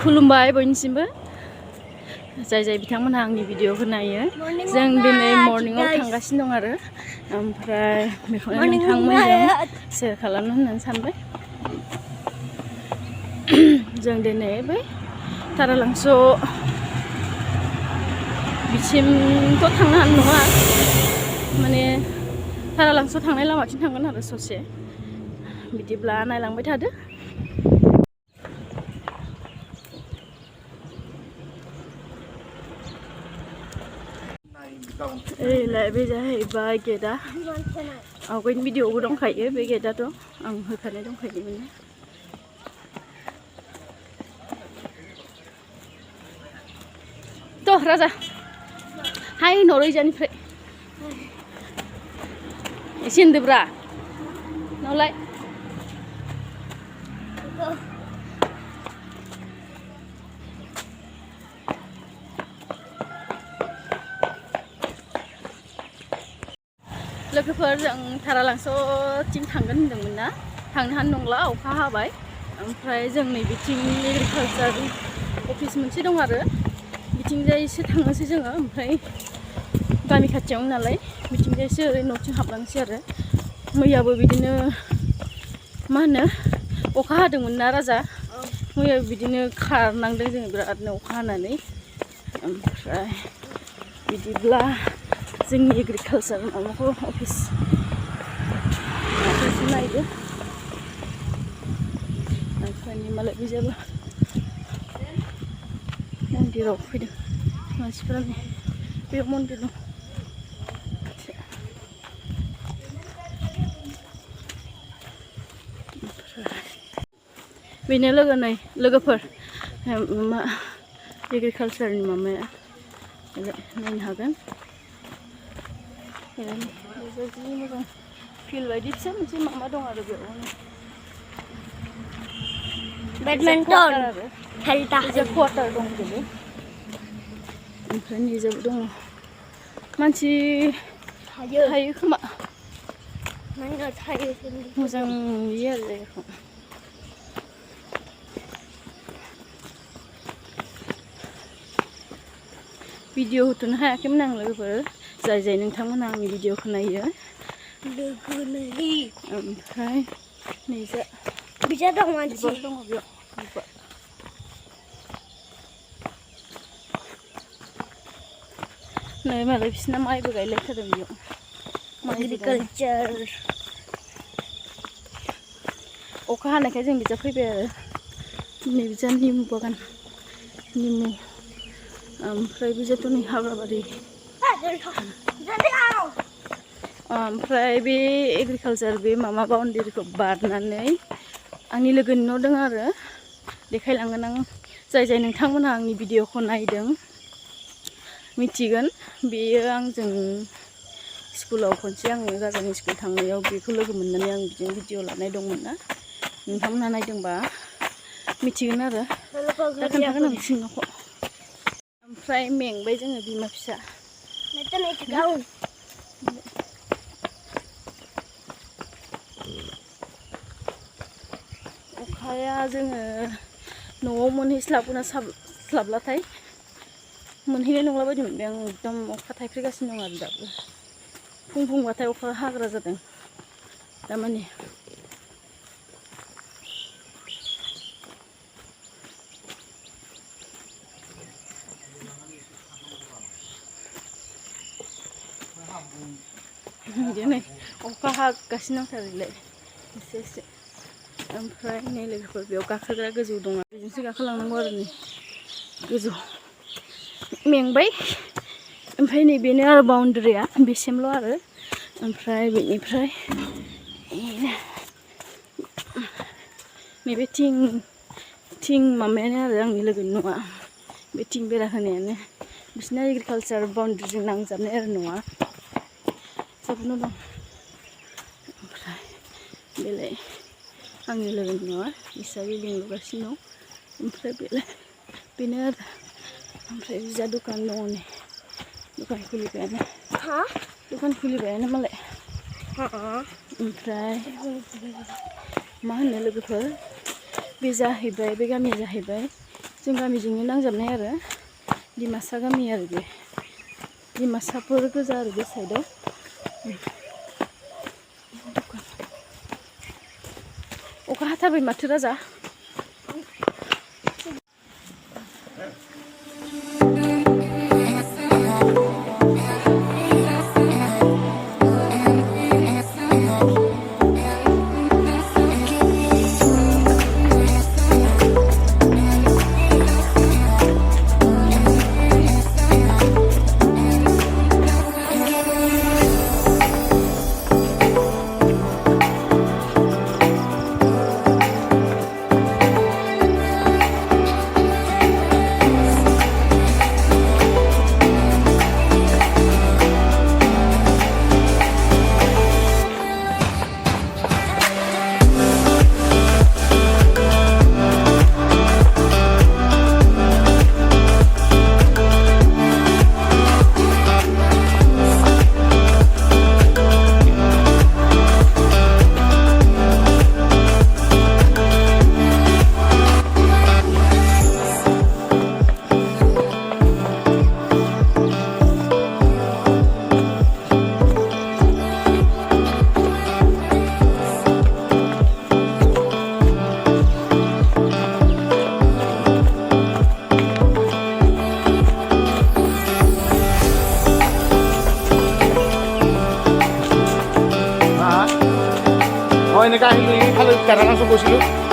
खुलुमबाय बयनिसिमबो जाय जाय बिथांमोनहा आंनि भिडिअखौ नायो जों दिनै मर्निंआव थांगासिनो दं आरो ओमफ्राय बेखौनो नोंथांमोनजों शेयार खालामनो होननानै सानबाय जों दिनै बै थारालांस' बिसिमथ' थांनो हानाय नङा माने थारालांस' थांनाय लामाथिं थांगोन आरो ससे बिदिब्ला नायलांबाय थादो ओरैलाय बे जाहैबाय गेटआ आवगायनि भिडिअआवबो दंखायो बे गेटआथ' आं होखानाय दंखायोमोन थ' राजा हाय नरैजानिफ्राय एसे होनदोब्रा नावलाय लोगोफोर जों थारालांस'थिं थांगोन होनदोंमोन ना थांनो हानाय नंला अखा हाबाय ओमफ्राय जों नैबेथिं एग्रिकालचार अफिस मोनसे दं आरो बिथिंजायसो थांनोसै जोङो ओमफ्राय गामि खाथियावनो नालाय बिथिंजायसो ओरै न'थिं हाबलांसै आरो मैयाबो बिदिनो मा होनो अखा हादोंमोन ना राजा मैयाबो बिदिनो खारनांदों जोङो बिरादनो अखा हानानै ओमफ्राय बिदिब्ला जोंनि एग्रिकालचार माबाखौ अफिस नायदो ओमफ्राय मालाय बिजाबो मन्दिराव फैदों मानसिफोरा बेयाव मन्दिर दं बेनो लोगोफोर मा एग्रिकालचारनि माबाया नायनो हागोन जि मोजां फिल्ड बायदि फिसा मोनसे माबा दं आरो बेयावनो बेडमिन्टन क्वार्टार दंजोबो ओमफ्राय निजाबो दङ मानसि थायो खोमा मोजां नुयो आरो जायगाखौ भिडिअ होथ'नो हायाखैमोन आं लोगोफोर जाय नोंथांमोनहा आंनि भिडिअखौ नायो ओमफ्राय नैजा बिजा दं मानसि दङ बेयाव नै मालाय बिसिना माइबो गायलायथारदों बेयाव एग्रिकालचार अखा हानायखाय जों बिजा फैबाय आरो नैबिजा निमु बागान निमु ओमफ्राय बिजाथ' नै हाग्राबारि ओमफ्राय बे एग्रिकालचार बे माबा बाउन्डारिखौ बारनानै आंनि लोगोनि न' दङ आरो देखायलांगोन आं जाय नोंथांमोनहा आंनि भिडिअखौ नायदों मिथिगोन बेयो आंजों स्कुलाव खनसे आङो राजानि स्कुल थांनायाव बेखौ लोगो मोननानै आं बिदिनो भिडिअ लानाय दंमोन ना नोंथांमोनहा नायदोंबा मिथिगोन आरो दा खोन्थागोन आं बिसिनि न'खौ ओमफ्राय मेंबाय जोङो बिमा फिसा अखाया जोङो न'आव मोनहैस्लाबलाथाय मोनहैनाय नंला बायदि मोनबाय आं एकदम अखा थाइफ्रिगासिनो दं आरो दाबो फुंबाथाय अखा हाग्रा जादों दामानि बिदिनो अखा हागासिनो दंथारोलाय एसे ओमफ्राय नै लोगोफोर बेयाव गाखोग्रा गोजौ दं बेजोंसो गाखोलांनांगौ आरो नै गोजौ मेंबाय ओमफ्राय नैबेनो आरो बाउन्डारिया बेसिमल' आरो ओमफ्राय बेनिफ्राय नैबे थिं माबायानो आरो आंनि लोगोनि न'आ बे थिं बेरा होनायानो बिसिना एग्रिकालचार बाउन्डारिजों नांजाबनाय आरो न'आ जोबनो दं ओमफ्राय बेलाय आंनि लोगोनि न'आ बिसा बिल्डिं लुगासिनो दं ओमफ्राय बेनो आरो ओमफ्राय बिजा दखान दङ नै दखान खुलिबायानो मालाय ओमफ्राय मा होनो लोगोफोर बे जाहैबाय बे गामिया जाहैबाय जों गामिजोंनो नांजाबनाय आरो डिमासा गामि आरो बे डिमासाफोर गोजा आरो बे साइडआव अखा हाथारबाय माथो राजा মই এনেকৈ আহিলোঁ এই ফালে কেৰালা গৈছিলোঁ